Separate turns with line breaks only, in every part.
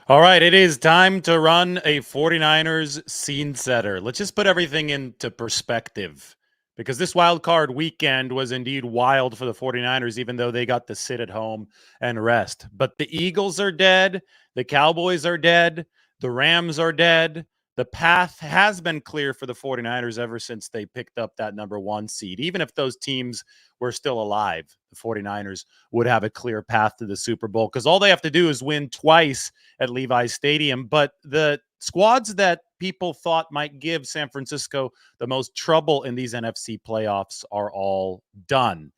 All right, it is time to run a 49ers scene setter. Let's just put everything into perspective because this wild card weekend was indeed wild for the 49ers, even though they got to sit at home and rest. But the Eagles are dead, the Cowboys are dead, the Rams are dead. The path has been clear for the 49ers ever since they picked up that number one seed. Even if those teams were still alive, the 49ers would have a clear path to the Super Bowl because all they have to do is win twice at Levi's Stadium. But the squads that people thought might give San Francisco the most trouble in these NFC playoffs are all done.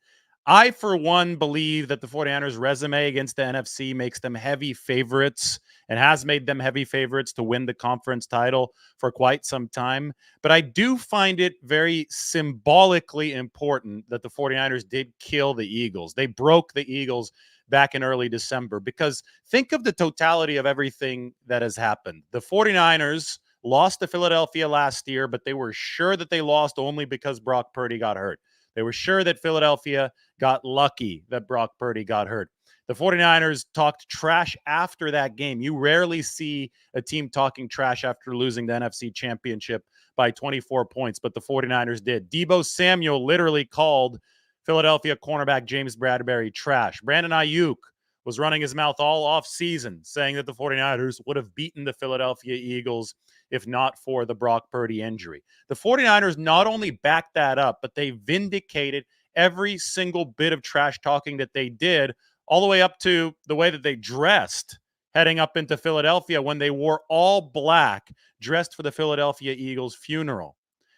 I, for one, believe that the 49ers' resume against the NFC makes them heavy favorites and has made them heavy favorites to win the conference title for quite some time. But I do find it very symbolically important that the 49ers did kill the Eagles. They broke the Eagles back in early December because think of the totality of everything that has happened. The 49ers lost to Philadelphia last year, but they were sure that they lost only because Brock Purdy got hurt. They were sure that Philadelphia got lucky that Brock Purdy got hurt. The 49ers talked trash after that game. You rarely see a team talking trash after losing the NFC Championship by 24 points, but the 49ers did. Deebo Samuel literally called Philadelphia cornerback James Bradbury trash. Brandon Ayuk was running his mouth all off season saying that the 49ers would have beaten the Philadelphia Eagles if not for the Brock Purdy injury. The 49ers not only backed that up, but they vindicated every single bit of trash talking that they did, all the way up to the way that they dressed heading up into Philadelphia when they wore all black, dressed for the Philadelphia Eagles funeral.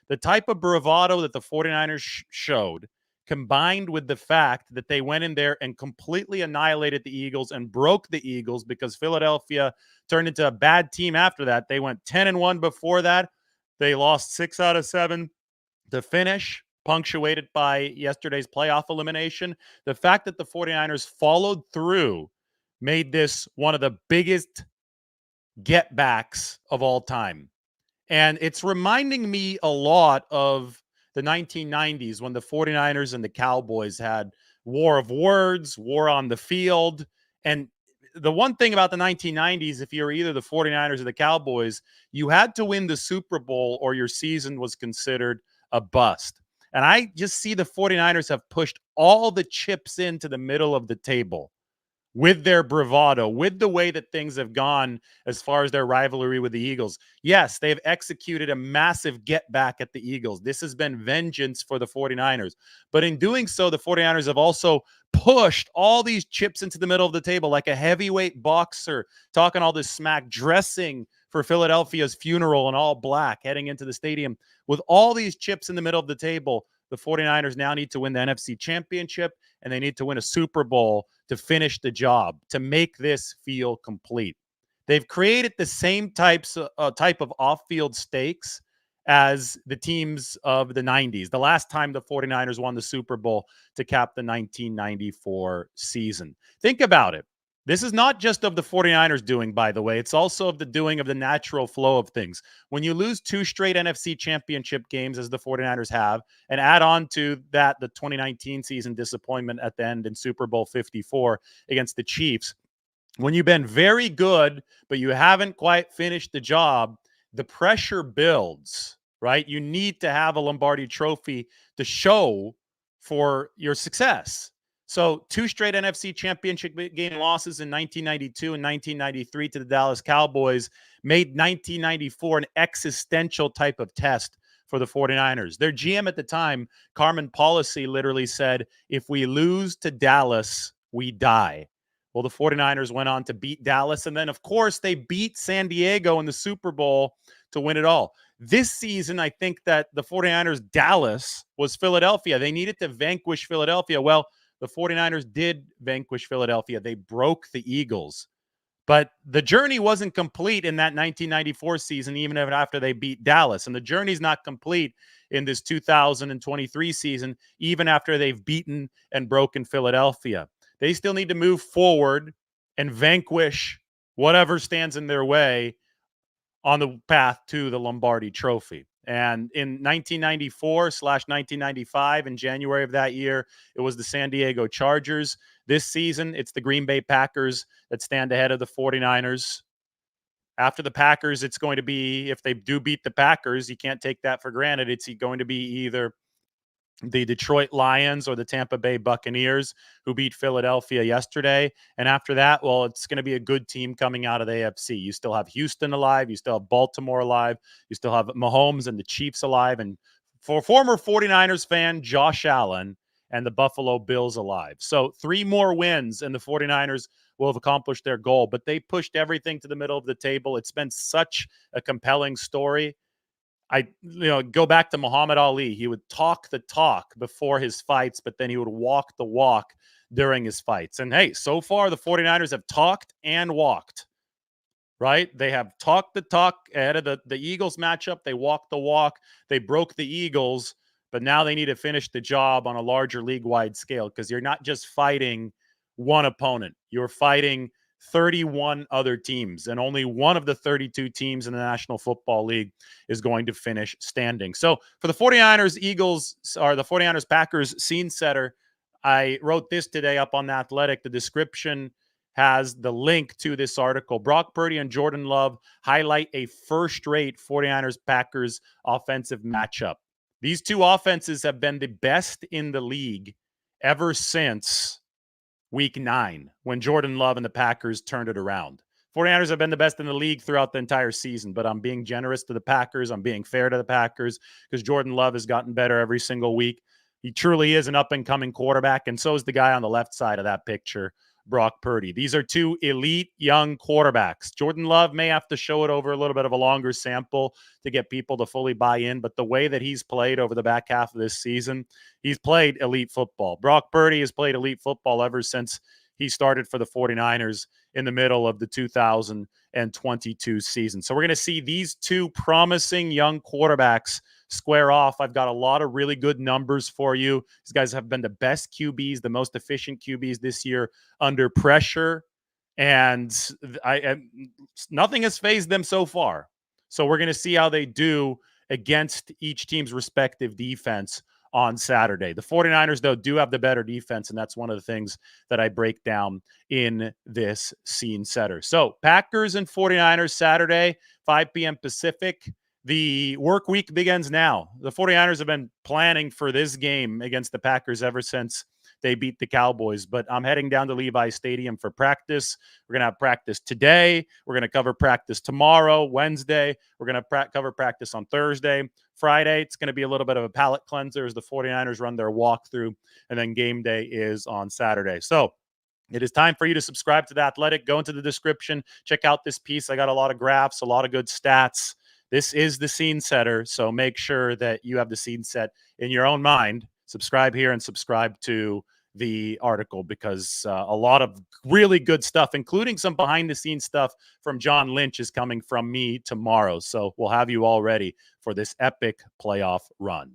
The type of bravado that the 49ers showed, combined with the fact that they went in there and completely annihilated the Eagles and broke the Eagles because Philadelphia turned into a bad team after that. They went 10-1 before that. They lost 6 out of 7 to finish, punctuated by yesterday's playoff elimination. The fact that the 49ers followed through made this one of the biggest get backs of all time. And it's reminding me a lot of the 1990s when the 49ers and the Cowboys had war of words, war on the field. And the one thing about the 1990s, if you were either the 49ers or the Cowboys, you had to win the Super Bowl or your season was considered a bust. And I just see the 49ers have pushed all the chips into the middle of the table with their bravado, with the way that things have gone as far as their rivalry with the Eagles. Yes, they've executed a massive get back at the Eagles. This has been vengeance for the 49ers. But in doing so, the 49ers have also pushed all these chips into the middle of the table like a heavyweight boxer, talking all this smack, dressing for Philadelphia's funeral in all black, heading into the stadium. With all these chips in the middle of the table, the 49ers now need to win the NFC Championship and they need to win a Super Bowl to finish the job, to make this feel complete. They've created the same type of off-field stakes as the teams of the 90s, the last time the 49ers won the Super Bowl to cap the 1994 season. Think about it. This is not just of the 49ers doing, by the way. It's also of the doing of the natural flow of things. When you lose 2 straight NFC championship games, as the 49ers have, and add on to that the 2019 season disappointment at the end in Super Bowl 54 against the Chiefs, when you've been very good, but you haven't quite finished the job, the pressure builds, right? You need to have a Lombardi trophy to show for your success. So 2 straight NFC championship game losses in 1992 and 1993 to the Dallas Cowboys made 1994 an existential type of test for the 49ers. Their GM at the time, Carmen Policy, literally said, if we lose to Dallas, we die. Well, the 49ers went on to beat Dallas. And then, of course, they beat San Diego in the Super Bowl to win it all. This season, I think that the 49ers' Dallas was Philadelphia. They needed to vanquish Philadelphia. Well, the 49ers did vanquish Philadelphia. They broke the Eagles. But the journey wasn't complete in that 1994 season, even after they beat Dallas. And the journey's not complete in this 2023 season, even after they've beaten and broken Philadelphia. They still need to move forward and vanquish whatever stands in their way on the path to the Lombardi Trophy. And in 1994/1995, in January of that year, it was the San Diego Chargers. This season, it's the Green Bay Packers that stand ahead of the 49ers. After the Packers, it's going to be, if they do beat the Packers, you can't take that for granted. It's going to be either the Detroit Lions or the Tampa Bay Buccaneers, who beat Philadelphia yesterday. And after that, well, it's going to be a good team coming out of the AFC. You still have Houston alive. You still have Baltimore alive. You still have Mahomes and the Chiefs alive. And for former 49ers fan Josh Allen and the Buffalo Bills alive. So 3 more wins and the 49ers will have accomplished their goal. But they pushed everything to the middle of the table. It's been such a compelling story. Go back to Muhammad Ali. He would talk the talk before his fights, but then he would walk the walk during his fights. And hey, so far the 49ers have talked and walked, right? They have talked the talk ahead of the Eagles matchup. They walked the walk. They broke the Eagles, but now they need to finish the job on a larger league-wide scale, because you're not just fighting one opponent. You're fighting 31 other teams, and only one of the 32 teams in the National Football League is going to finish standing. So for the 49ers Packers scene setter, I wrote this today up on The Athletic. The description has the link to this article. Brock Purdy and Jordan Love highlight a first-rate 49ers Packers offensive matchup. These two offenses have been the best in the league ever since Week 9, when Jordan Love and the Packers turned it around. 49ers have been the best in the league throughout the entire season, but I'm being generous to the Packers. I'm being fair to the Packers, because Jordan Love has gotten better every single week. He truly is an up-and-coming quarterback, and so is the guy on the left side of that picture, Brock Purdy. These are two elite young quarterbacks. Jordan Love may have to show it over a little bit of a longer sample to get people to fully buy in, but the way that he's played over the back half of this season, he's played elite football. Brock Purdy has played elite football ever since he started for the 49ers in the middle of the 2022 season. So we're going to see these two promising young quarterbacks square off. I've got a lot of really good numbers for you. These guys have been the best QBs, the most efficient QBs this year under pressure, and nothing has fazed them so far. So we're going to see how they do against each team's respective defense on Saturday. The 49ers, though, do have the better defense, and that's one of the things that I break down in this scene setter. So Packers and 49ers Saturday, 5 p.m. Pacific. The work week begins now. The 49ers have been planning for this game against the Packers ever since they beat the Cowboys, but I'm heading down to Levi Stadium for practice. We're going to have practice today. We're going to cover practice tomorrow, Wednesday. We're going to cover practice on Thursday. Friday, it's going to be a little bit of a palate cleanser as the 49ers run their walkthrough, and then game day is on Saturday. So it is time for you to subscribe to The Athletic. Go into the description. Check out this piece. I got a lot of graphs, a lot of good stats. This is the scene setter, so make sure that you have the scene set in your own mind. Subscribe here and subscribe to the article, because a lot of really good stuff, including some behind-the-scenes stuff from John Lynch, is coming from me tomorrow. So we'll have you all ready for this epic playoff run.